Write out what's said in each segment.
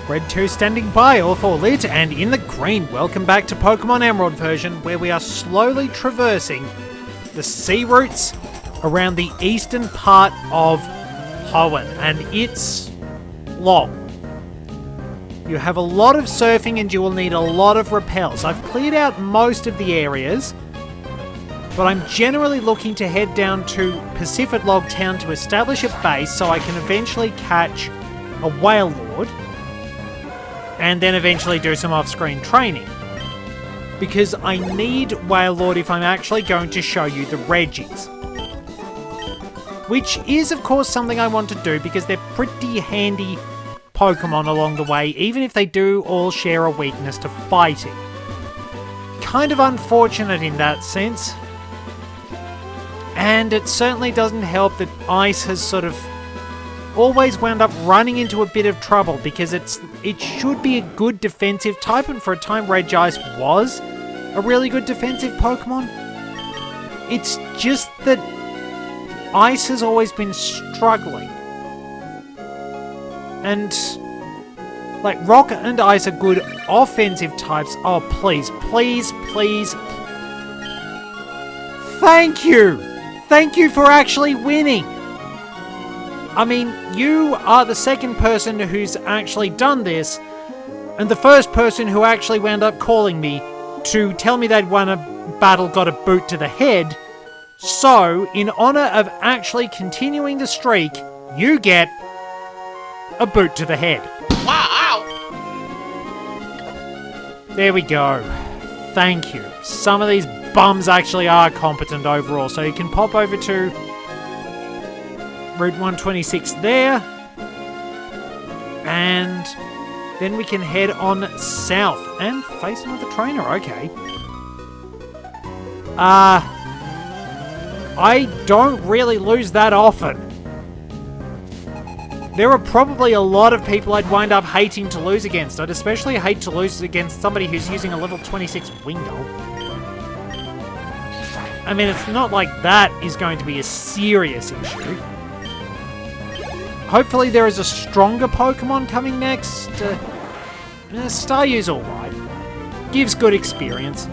Red 2 standing by, all for lit, and in the green, welcome back to Pokemon Emerald version, where we are slowly traversing the sea routes around the eastern part of Hoenn, and it's long. You have a lot of surfing and you will need a lot of repels. I've cleared out most of the areas, but I'm generally looking to head down to Pacifidlog Town to establish a base so I can eventually catch a Wailord, and then eventually do some off-screen training. Because I need Wailord if I'm actually going to show you the Regis. Which is, of course, something I want to do because they're pretty handy Pokemon along the way, even if they do all share a weakness to fighting. Kind of unfortunate in that sense. And it certainly doesn't help that Ice has sort of always wound up running into a bit of trouble because it should be a good defensive type, and for a time Regice was a really good defensive Pokemon. It's just that Ice has always been struggling. And like Rock and Ice are good offensive types. Oh, please, please, please. Thank you! Thank you for actually winning! I mean, you are the second person who's actually done this, and the first person who actually wound up calling me to tell me they'd won a battle got a boot to the head. So, in honor of actually continuing the streak, you get a boot to the head. Wow! There we go. Thank you. Some of these bums actually are competent overall, so you can pop over to Route 126 there, and then we can head on south and face another trainer. Okay. I don't really lose that often. There are probably a lot of people I'd wind up hating to lose against. I'd especially hate to lose against somebody who's using a level 26 Wingull. I mean, it's not like that is going to be a serious issue. Hopefully there is a stronger Pokemon coming next. Staryu's alright. Gives good experience.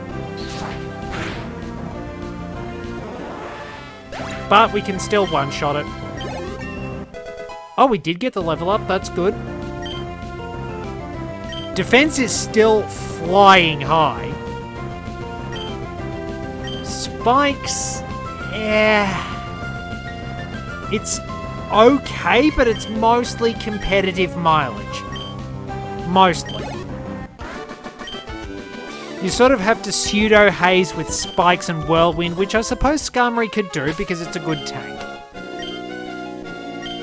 But we can still one-shot it. Oh, we did get the level up. That's good. Defense is still flying high. Spikes... It's okay, but it's mostly competitive mileage. Mostly. You sort of have to pseudo-haze with Spikes and Whirlwind, which I suppose Skarmory could do because it's a good tank.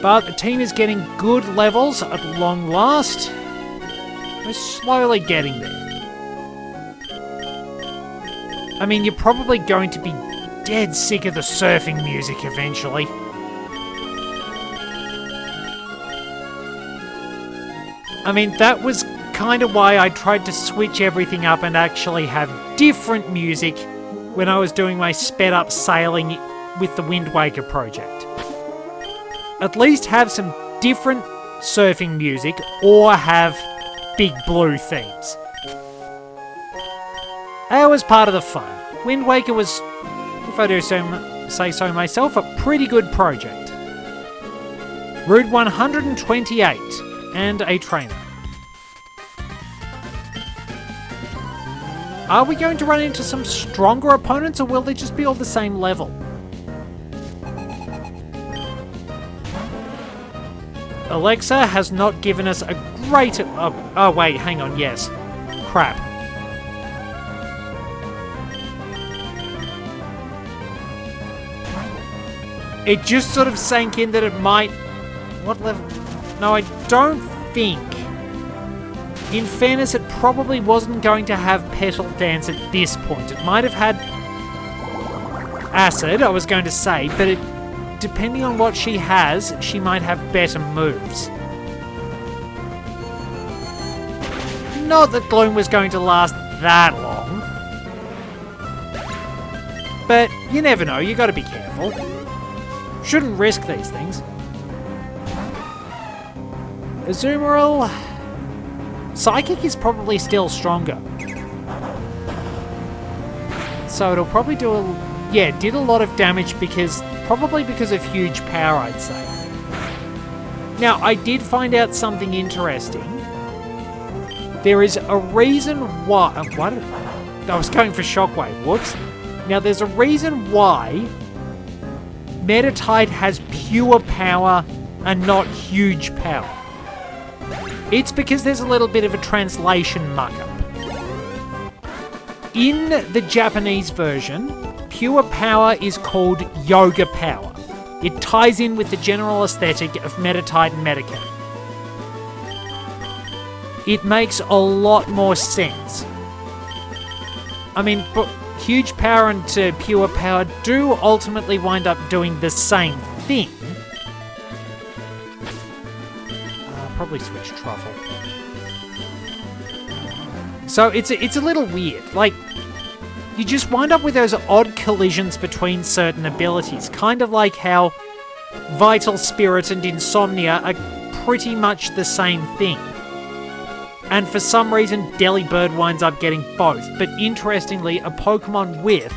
But the team is getting good levels at long last. We're slowly getting there. I mean, you're probably going to be dead sick of the surfing music eventually. I mean, that was kind of why I tried to switch everything up and actually have different music when I was doing my sped up sailing with the Wind Waker project. At least have some different surfing music or have Big Blue themes. That was part of the fun. Wind Waker was, if I do say so myself, a pretty good project. Route 128 and a trainer. Are we going to run into some stronger opponents, or will they just be all the same level? Alexa has not given us a great... Oh, wait, hang on, yes. Crap. It just sort of sank in that it might... What level? No, I don't think... In fairness, it probably wasn't going to have Petal Dance at this point. It might have had Acid, I was going to say, but it, depending on what she has, she might have better moves. Not that Gloom was going to last that long. But you never know, you gotta be careful. Shouldn't risk these things. Azumarill... Psychic is probably still stronger. So it'll probably do did a lot of damage probably because of huge power, I'd say. Now, I did find out something interesting. There is a reason why... I was going for Shockwave, whoops. Now, there's a reason why Meditite has pure power and not huge power. It's because there's a little bit of a translation muck-up. In the Japanese version, pure power is called yoga power. It ties in with the general aesthetic of Meditite and Medicae. It makes a lot more sense. I mean, but huge power and pure power do ultimately wind up doing the same thing. Probably switch Truffle. So it's a little weird. Like, you just wind up with those odd collisions between certain abilities. Kind of like how Vital Spirit and Insomnia are pretty much the same thing. And for some reason, Delibird winds up getting both. But interestingly, a Pokemon with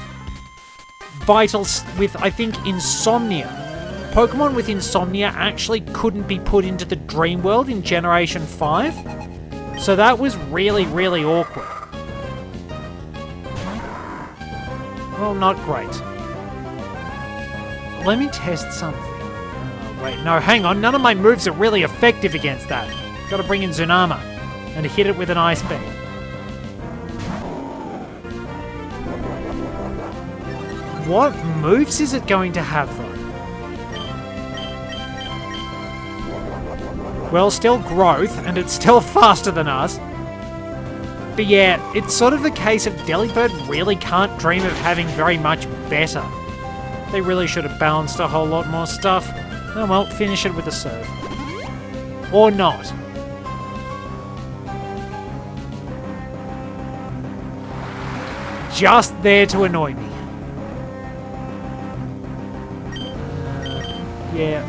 I think, Insomnia. Pokemon with Insomnia actually couldn't be put into the Dream World in Generation 5. So that was really, really awkward. Well, not great. Let me test something. Oh, wait, no, hang on. None of my moves are really effective against that. Gotta bring in Zunama and hit it with an Ice Beam. What moves is it going to have, though? Well, still growth, and it's still faster than us. But yeah, it's sort of the case of Delibird really can't dream of having very much better. They really should have balanced a whole lot more stuff. Oh well, finish it with a Surf. Or not. Just there to annoy me. Yeah.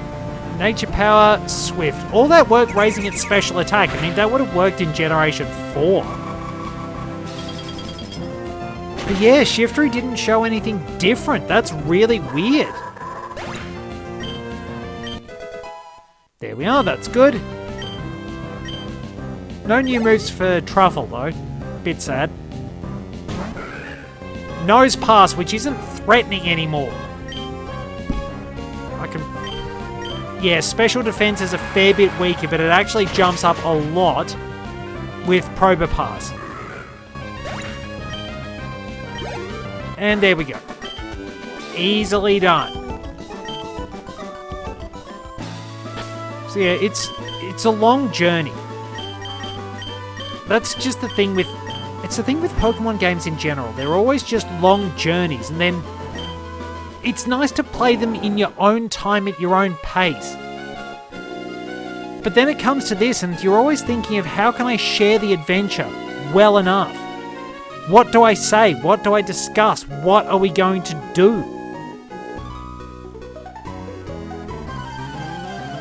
Nature Power, Swift. All that work raising its special attack. I mean, that would have worked in Generation 4. But yeah, Shiftry didn't show anything different. That's really weird. There we are, that's good. No new moves for Truffle, though. Bit sad. Nose Pass, which isn't threatening anymore. Yeah, special defense is a fair bit weaker, but it actually jumps up a lot with Probopass. And there we go. Easily done. So yeah, it's a long journey. That's just the thing with... It's the thing with Pokemon games in general. They're always just long journeys, and then... It's nice to play them in your own time at your own pace. But then it comes to this and you're always thinking of how can I share the adventure well enough? What do I say? What do I discuss? What are we going to do?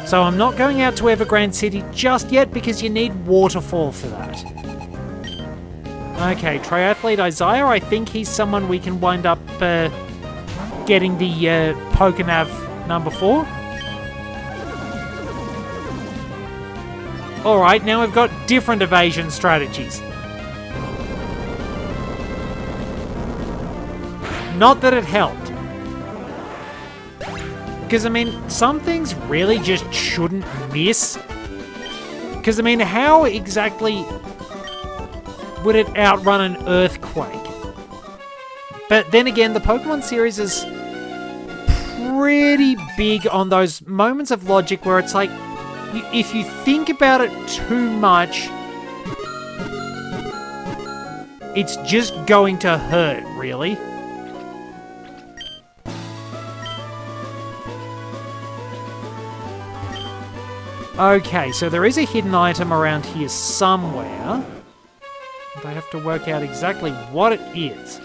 So I'm not going out to Evergrande City just yet because you need Waterfall for that. Okay, Triathlete Isaiah, I think he's someone we can wind up... getting the Pokenav number 4. Alright, now we've got different evasion strategies. Not that it helped. Because, I mean, some things really just shouldn't miss. Because, I mean, how exactly would it outrun an earthquake? But then again, the Pokemon series is pretty big on those moments of logic where it's like, if you think about it too much, it's just going to hurt, really. Okay, so there is a hidden item around here somewhere. But I have to work out exactly what it is.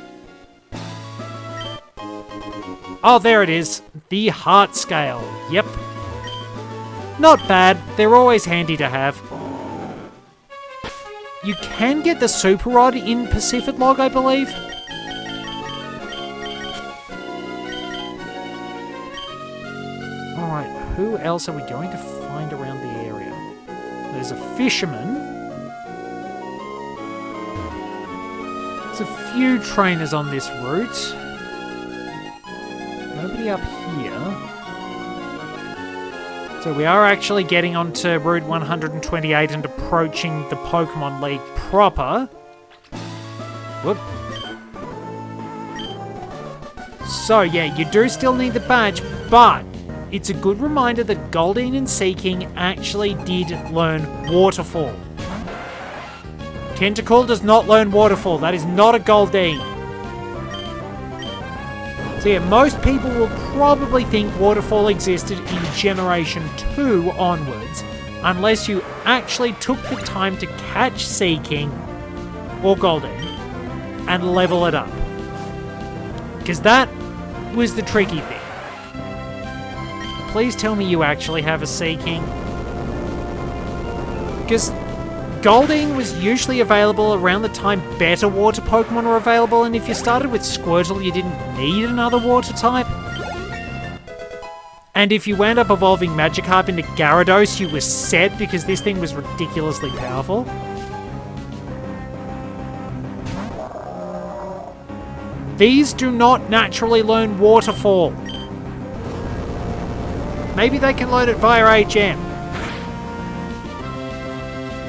Oh, there it is. The Heart Scale. Yep. Not bad. They're always handy to have. You can get the Super Rod in Pacific Log, I believe. Alright, who else are we going to find around the area? There's a fisherman. There's a few trainers on this route. Nobody up here. So we are actually getting onto Route 128 and approaching the Pokemon League proper. Whoop. So yeah, you do still need the badge, but it's a good reminder that Goldeen and Seaking actually did learn Waterfall. Tentacool does not learn Waterfall. That is not a Goldeen. So yeah, most people will probably think Waterfall existed in Generation 2 onwards, unless you actually took the time to catch Seaking or Goldeen and level it up. Because that was the tricky thing. Please tell me you actually have a Seaking. Because Goldeen was usually available around the time better water Pokemon were available, and if you started with Squirtle, you didn't need another water type. And if you wound up evolving Magikarp into Gyarados, you were set because this thing was ridiculously powerful. These do not naturally learn Waterfall. Maybe they can learn it via HM.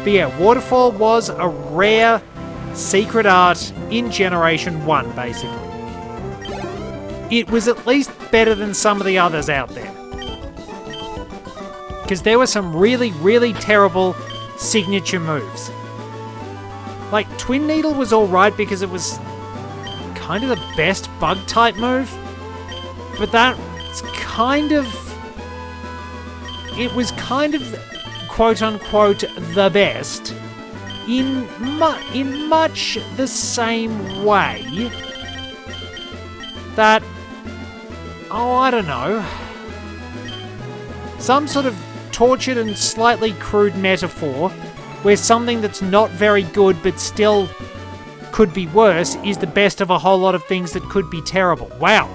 But yeah, Waterfall was a rare secret art in Generation 1, basically. It was at least better than some of the others out there. Because there were some really, really terrible signature moves. Like, Twin Needle was alright because it was kind of the best bug-type move. But that's kind of... It was kind of, quote-unquote, the best in much the same way that, oh, I don't know, some sort of tortured and slightly crude metaphor where something that's not very good but still could be worse is the best of a whole lot of things that could be terrible. Wow.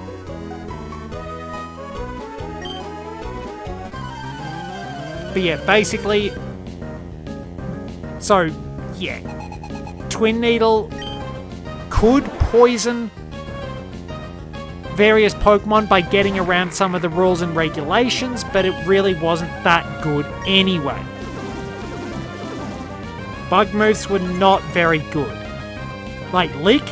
But yeah, basically, so yeah, Twin Needle could poison various Pokemon by getting around some of the rules and regulations, but it really wasn't that good anyway. Bug moves were not very good. Like Lick,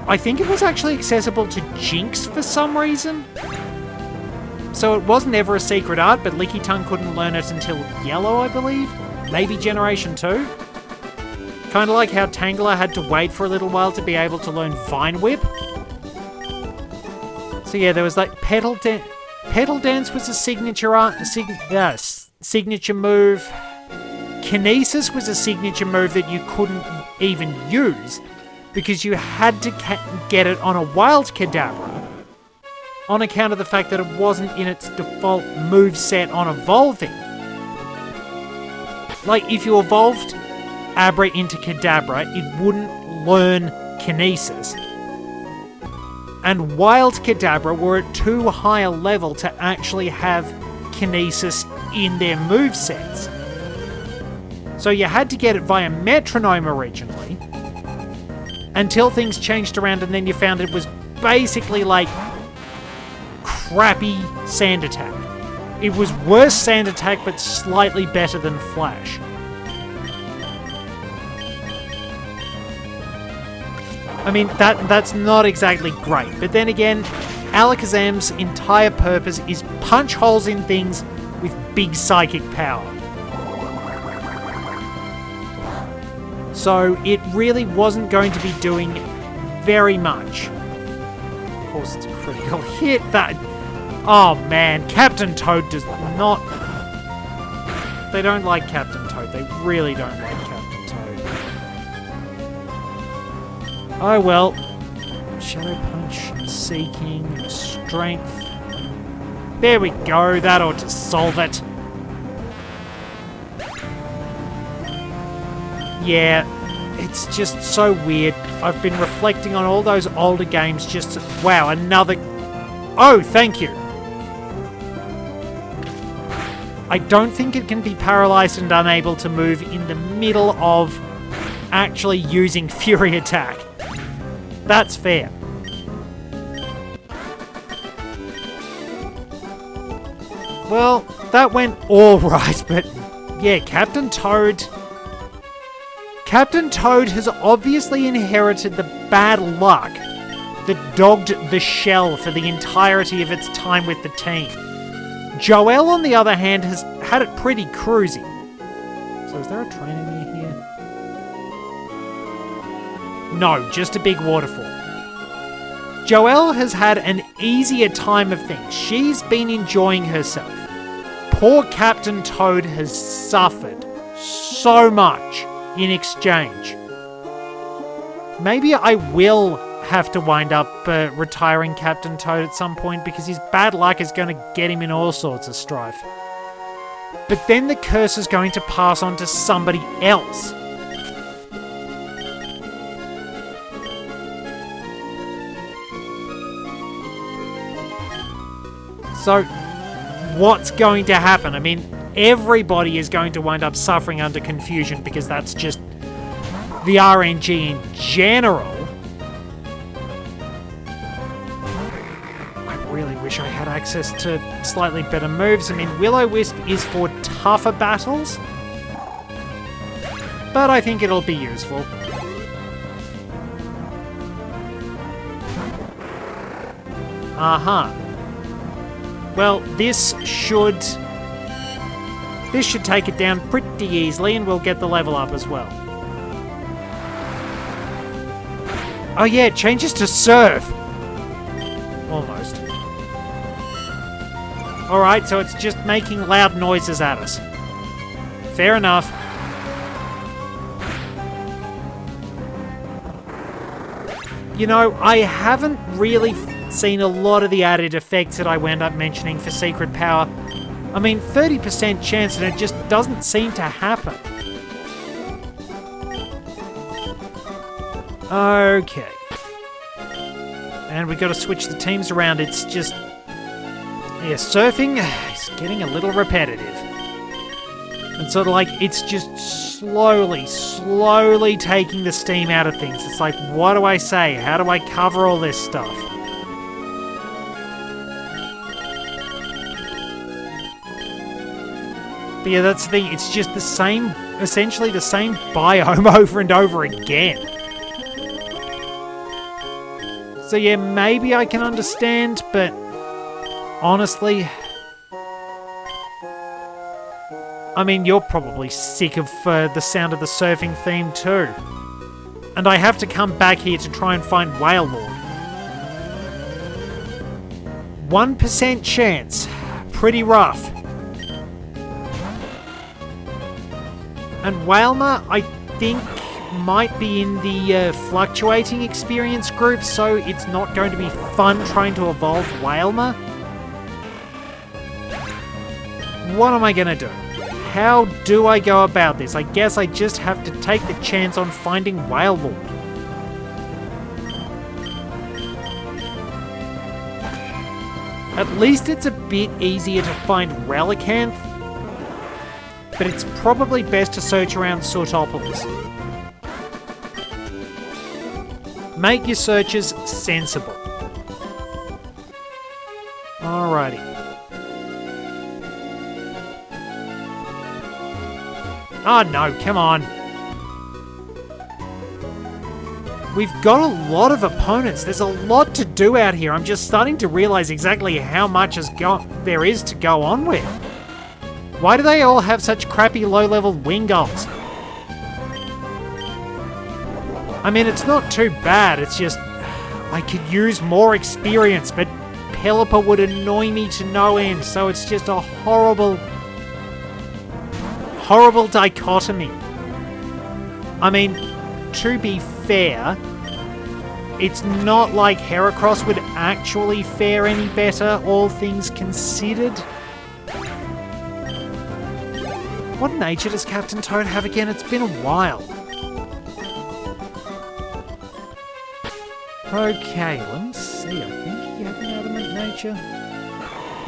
I think it was actually accessible to Jinx for some reason. So it wasn't ever a secret art, but Lickitung couldn't learn it until Yellow, I believe? Maybe Generation 2? Kind of like how Tangela had to wait for a little while to be able to learn Vine Whip. So yeah, there was like Petal Dance was a signature art, signature move. Kinesis was a signature move that you couldn't even use because you had to get it on a Wild Kadabra, on account of the fact that it wasn't in its default moveset on evolving. Like, if you evolved Abra into Kadabra, it wouldn't learn Kinesis. And Wild Kadabra were at too high a level to actually have Kinesis in their movesets. So you had to get it via Metronome originally, until things changed around and then you found it was basically like crappy Sand Attack. It was worse Sand Attack, but slightly better than Flash. I mean, that's not exactly great, but then again, Alakazam's entire purpose is punch holes in things with big psychic power. So it really wasn't going to be doing very much. Of course, it's a critical hit. That... Oh man, Captain Toad does not... They don't like Captain Toad. They really don't like Captain Toad. Oh well. Shadow Punch, Seeking, Strength. There we go. That ought to solve it. Yeah, it's just so weird. I've been reflecting on all those older games just... Wow, another... Oh, thank you. I don't think it can be paralyzed and unable to move in the middle of actually using Fury Attack. That's fair. Well, that went all right, but yeah, Captain Toad... Captain Toad has obviously inherited the bad luck that dogged the shell for the entirety of its time with the team. Joel, on the other hand, has had it pretty cruisy. So is there a train near here? No, just a big waterfall. Joel has had an easier time of things. She's been enjoying herself. Poor Captain Toad has suffered so much in exchange. Maybe I will have to wind up retiring Captain Toad at some point because his bad luck is going to get him in all sorts of strife. But then the curse is going to pass on to somebody else. So, what's going to happen? I mean, everybody is going to wind up suffering under confusion because that's just the RNG in general. I really wish I had access to slightly better moves. I mean, Will-O-Wisp is for tougher battles, but I think it'll be useful. Aha. Well, this should take it down pretty easily, and we'll get the level up as well. Oh yeah, it changes to Surf. Almost. Alright, so it's just making loud noises at us. Fair enough. You know, I haven't really seen a lot of the added effects that I wound up mentioning for Secret Power. I mean, 30% chance, and it just doesn't seem to happen. Okay. And we got to switch the teams around. It's just... yeah, surfing is getting a little repetitive. And sort of like, it's just slowly taking the steam out of things. It's like, what do I say? How do I cover all this stuff? But yeah, that's the thing. It's just the same, essentially the same biome over and over again. So yeah, maybe I can understand, but honestly, I mean, you're probably sick of the sound of the surfing theme too. And I have to come back here to try and find Wailord. 1% chance. Pretty rough. And Wailmer, I think, might be in the fluctuating experience group, so it's not going to be fun trying to evolve Wailmer. What am I going to do? How do I go about this? I guess I just have to take the chance on finding Wailord. At least it's a bit easier to find Relicanth, but it's probably best to search around Sootopolis. Make your searches sensible. Alrighty. Oh no, come on. We've got a lot of opponents. There's a lot to do out here. I'm just starting to realize exactly how much there is to go on with. Why do they all have such crappy low-level Wingulls? I mean, it's not too bad. It's just, I could use more experience, but Pelipper would annoy me to no end, so it's just a horrible dichotomy. I mean, to be fair, it's not like Heracross would actually fare any better, all things considered. What nature does Captain Toad have again? It's been a while. Okay, let me see. I think he had an adamant nature.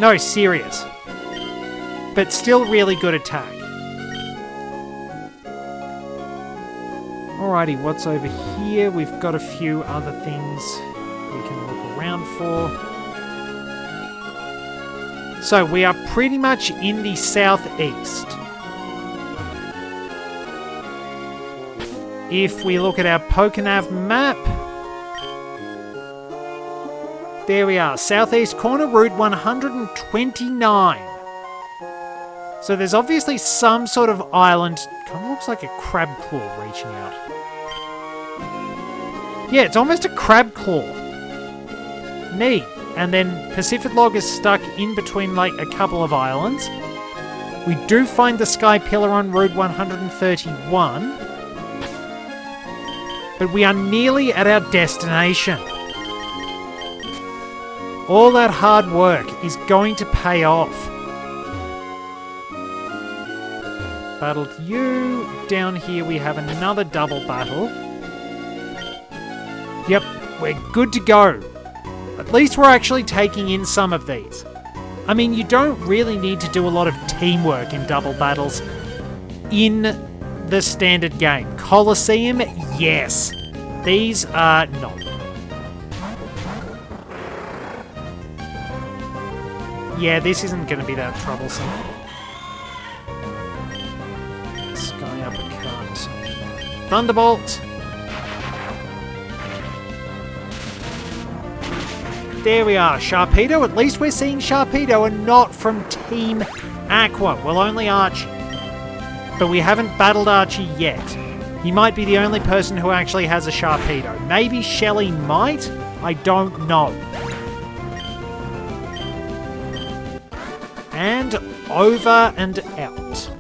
No, serious. But still really good attack. Alrighty, what's over here? We've got a few other things we can look around for. So we are pretty much in the southeast. If we look at our Pokénav map, there we are, southeast corner, Route 129. So there's obviously some sort of island, kind of looks like a crab claw reaching out. Yeah, it's almost a crab claw. Neat. And then Pacific-Log is stuck in between like a couple of islands. We do find the Sky Pillar on Route 131. But we are nearly at our destination. All that hard work is going to pay off. Battled you. Down here we have another double battle. Yep, we're good to go. At least we're actually taking in some of these. I mean, you don't really need to do a lot of teamwork in double battles in the standard game. Colosseum, yes. These are not. Yeah, this isn't going to be that troublesome. Sky Uppercut. Thunderbolt. There we are, Sharpedo. At least we're seeing Sharpedo and not from Team Aqua. Well, only Archie. But we haven't battled Archie yet. He might be the only person who actually has a Sharpedo. Maybe Shelly might? I don't know. And over and out.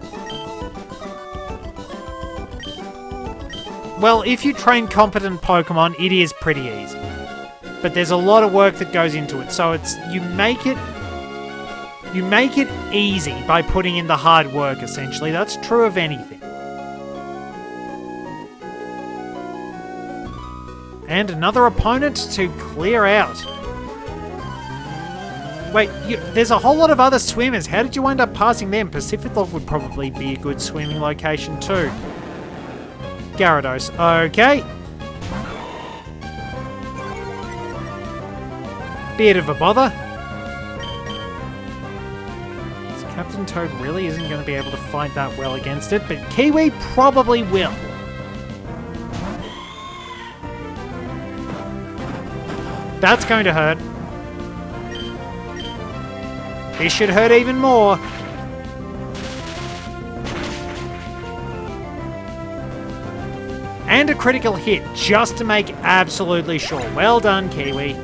Well, if you train competent Pokemon, it is pretty easy. But there's a lot of work that goes into it, so it's you make it easy by putting in the hard work, essentially. That's true of anything. And another opponent to clear out. Wait, there's a whole lot of other swimmers. How did you end up passing them? Pacific-Log would probably be a good swimming location too. Gyarados, okay. Bit of a bother. So Captain Toad really isn't going to be able to fight that well against it, but Kiwi probably will. That's going to hurt. This should hurt even more. And a critical hit, just to make absolutely sure. Well done, Kiwi.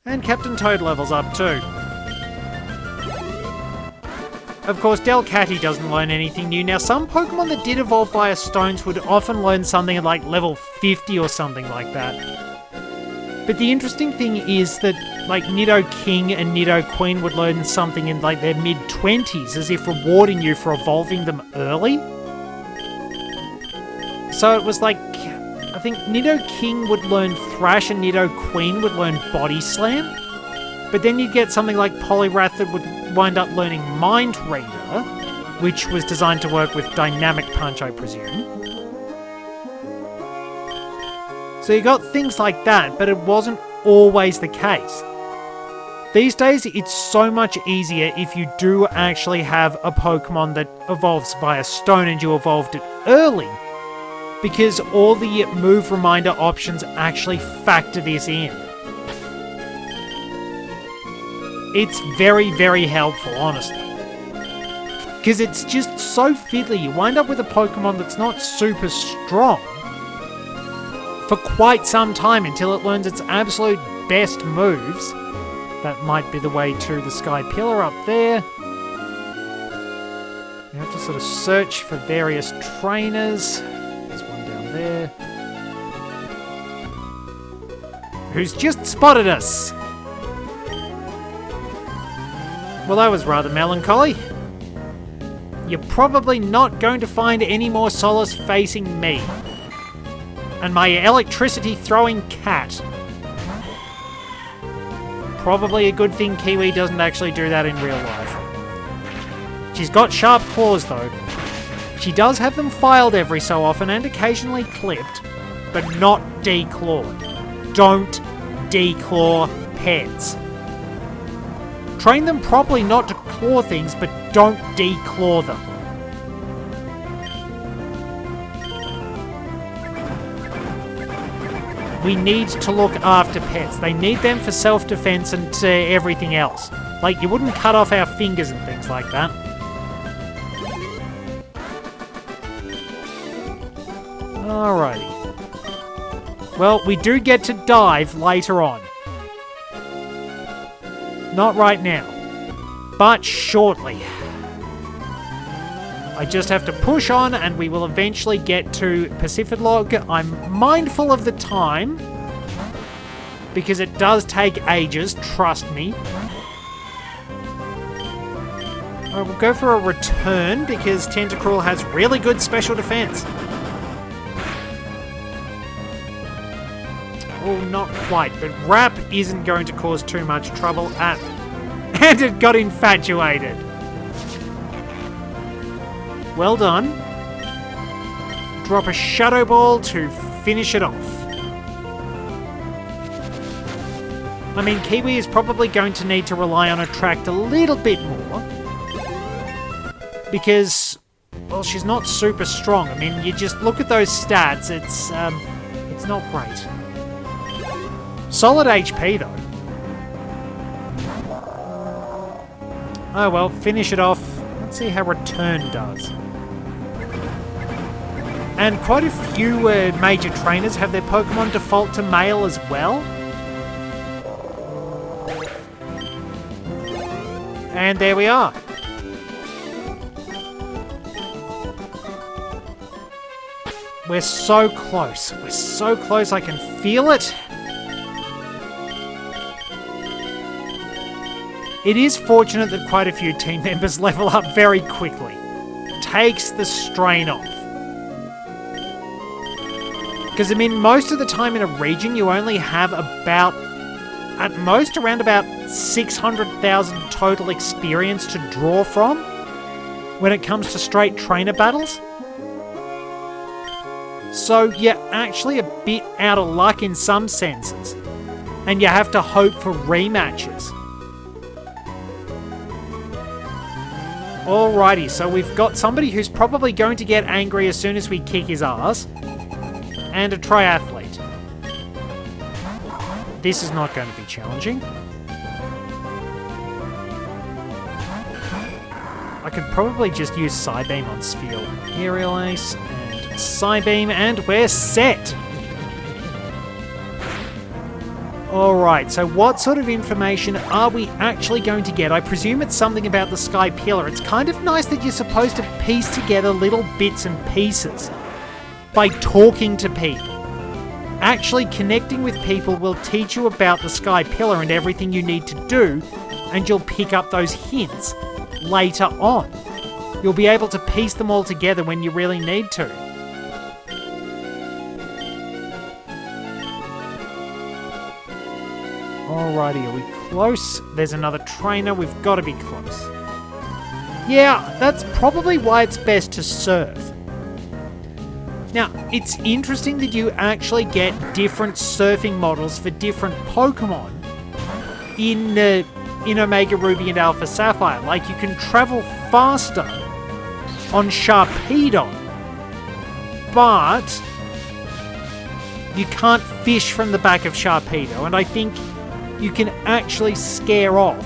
And Captain Toad levels up too. Of course, Delcatty doesn't learn anything new. Now, some Pokemon that did evolve via stones would often learn something at like level 50 or something like that. But the interesting thing is that like Nidoking and Nidoqueen would learn something in like their mid-20s, as if rewarding you for evolving them early. So it was like, I think Nidoking would learn Thrash and Nidoqueen would learn Body Slam. But then you get something like Poliwrath that would wind up learning Mind Reader, which was designed to work with Dynamic Punch, I presume. So you got things like that, but it wasn't always the case. These days, it's so much easier if you do actually have a Pokemon that evolves via stone and you evolved it early, because all the move reminder options actually factor this in. It's very, very helpful, honestly. Because it's just so fiddly. You wind up with a Pokemon that's not super strong for quite some time until it learns its absolute best moves. That might be the way to the Sky Pillar up there. You have to sort of search for various trainers. There's one down there. Who's just spotted us? Well, that was rather melancholy. You're probably not going to find any more solace facing me. And my electricity-throwing cat. Probably a good thing Kiwi doesn't actually do that in real life. She's got sharp claws, though. She does have them filed every so often and occasionally clipped, but not declawed. Don't declaw pets. Train them properly not to claw things, but don't declaw them. We need to look after pets. They need them for self-defense and everything else. Like, you wouldn't cut off our fingers and things like that. Alrighty. Well, we do get to dive later on. Not right now, but shortly. I just have to push on and we will eventually get to Pacifidlog. I'm mindful of the time because it does take ages, trust me. We'll go for a return because Tentacruel has really good special defense. Oh, not quite, but Wrap isn't going to cause too much trouble at... And it got infatuated. Well done. Drop a Shadow Ball to finish it off. I mean, Kiwi is probably going to need to rely on Attract a little bit more. Because, well, she's not super strong. I mean, you just look at those stats, it's not great. Solid HP, though. Oh, well, finish it off. Let's see how Return does. And quite a few major trainers have their Pokemon default to male as well. And there we are. We're so close. We're so close, I can feel it. It is fortunate that quite a few team members level up very quickly. Takes the strain off. Because, I mean, most of the time in a region, you only have about, at most, around about 600,000 total experience to draw from when it comes to straight trainer battles. So you're actually a bit out of luck in some senses. And you have to hope for rematches. Alrighty, so we've got somebody who's probably going to get angry as soon as we kick his ass. And a triathlete. This is not going to be challenging. I could probably just use Psybeam on Sphere. Aerial Ace and Psybeam, and we're set! Alright, so what sort of information are we actually going to get? I presume it's something about the Sky Pillar. It's kind of nice that you're supposed to piece together little bits and pieces by talking to people. Actually connecting with people will teach you about the Sky Pillar and everything you need to do, and you'll pick up those hints later on. You'll be able to piece them all together when you really need to. Alrighty, are we close? There's another trainer, we've got to be close. Yeah, that's probably why it's best to serve. Now, it's interesting that you actually get different surfing models for different Pokemon in Omega Ruby and Alpha Sapphire. Like, you can travel faster on Sharpedo, but you can't fish from the back of Sharpedo, and I think you can actually scare off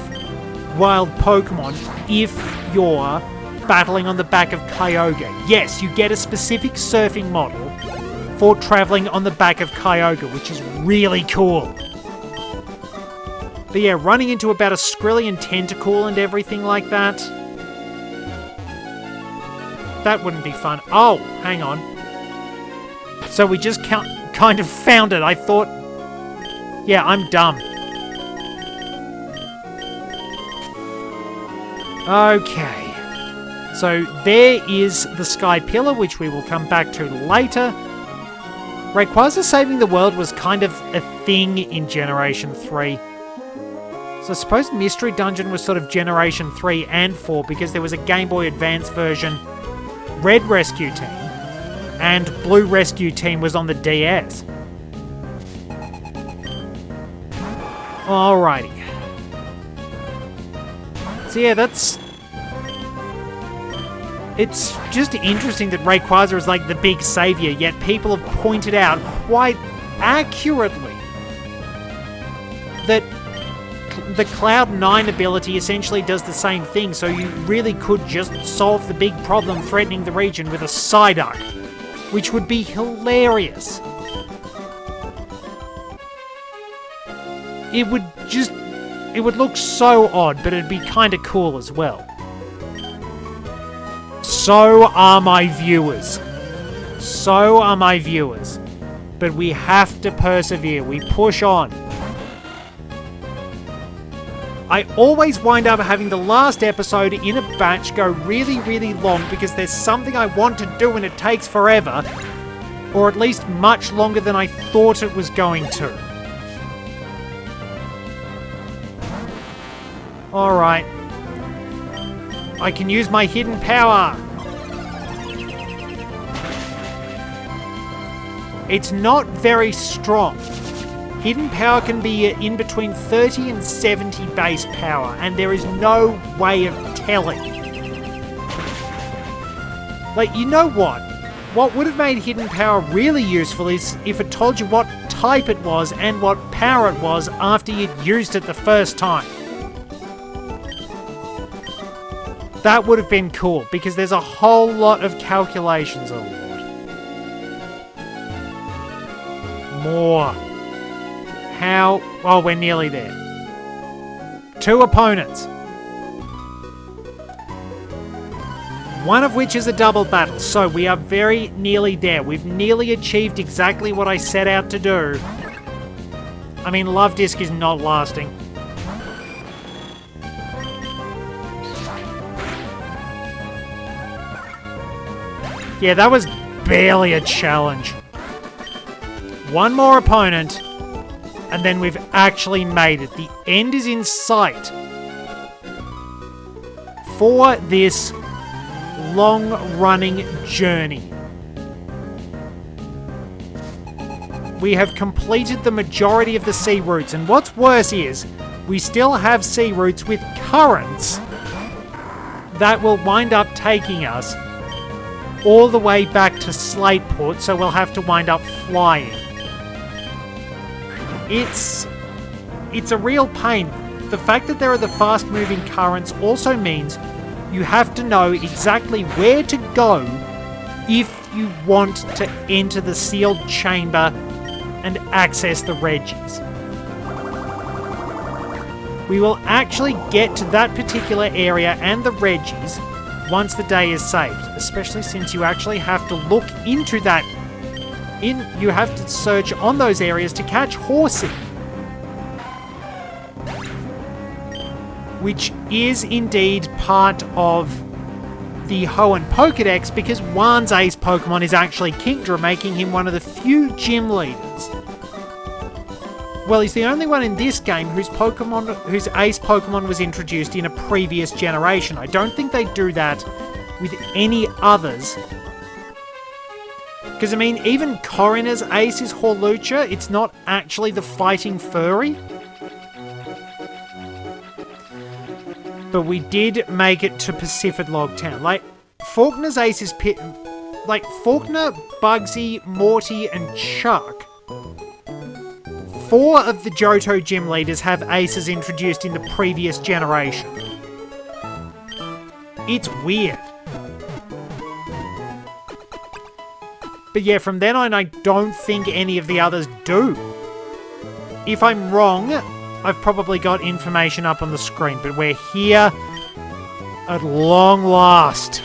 wild Pokemon if you're battling on the back of Kyogre. Yes, you get a specific surfing model for traveling on the back of Kyogre, which is really cool. But yeah, running into about a Skrillian Tentacool and everything like that, that wouldn't be fun. Oh, hang on. So we just kind of found it. I thought, yeah, I'm dumb. Okay. So there is the Sky Pillar, which we will come back to later. Rayquaza saving the world was kind of a thing in Generation 3. So I suppose Mystery Dungeon was sort of Generation 3 and 4 because there was a Game Boy Advance version, Red Rescue Team, and Blue Rescue Team was on the DS. Alrighty. So yeah, it's just interesting that Rayquaza is like the big saviour, yet people have pointed out quite accurately that the Cloud 9 ability essentially does the same thing, so you really could just solve the big problem threatening the region with a Psyduck, which would be hilarious. It would look so odd, but it'd be kind of cool as well. So are my viewers. So are my viewers. But we have to persevere. We push on. I always wind up having the last episode in a batch go really, really long because there's something I want to do and it takes forever. Or at least much longer than I thought it was going to. Alright. I can use my hidden power. It's not very strong. Hidden power can be in between 30 and 70 base power, and there is no way of telling. Like, you know what? What would have made hidden power really useful is if it told you what type it was and what power it was after you'd used it the first time. That would have been cool, because there's a whole lot of calculations, oh lord. More. How? Oh, we're nearly there. 2 opponents. One of which is a double battle, so we are very nearly there. We've nearly achieved exactly what I set out to do. I mean, Love Disc is not lasting. Yeah, that was barely a challenge. One more opponent, and then we've actually made it. The end is in sight for this long-running journey. We have completed the majority of the sea routes, and what's worse is, we still have sea routes with currents that will wind up taking us all the way back to Slateport, so we'll have to wind up flying. It's a real pain. The fact that there are the fast-moving currents also means you have to know exactly where to go if you want to enter the sealed chamber and access the Regis. We will actually get to that particular area and the Regis once the day is saved, especially since you actually have to look into that. You have to search on those areas to catch Horsey, which is indeed part of the Hoenn Pokédex, because Juan's ace Pokemon is actually Kingdra, making him one of the few gym leaders. Well, he's the only one in this game whose ace Pokemon was introduced in a previous generation. I don't think they do that with any others. Because, I mean, even Coroner's ace is Hawlucha. It's not actually the Fighting Furry. But we did make it to Pacifidlog Town. Like, Faulkner's ace is like, Faulkner, Bugsy, Morty, and Chuck. 4 of the Johto gym leaders have aces introduced in the previous generation. It's weird. But yeah, from then on, I don't think any of the others do. If I'm wrong, I've probably got information up on the screen, but we're here at long last.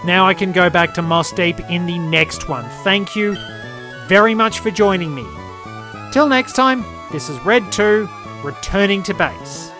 Now I can go back to Moss Deep in the next one. Thank you very much for joining me. Till next time, this is Red 2, returning to base.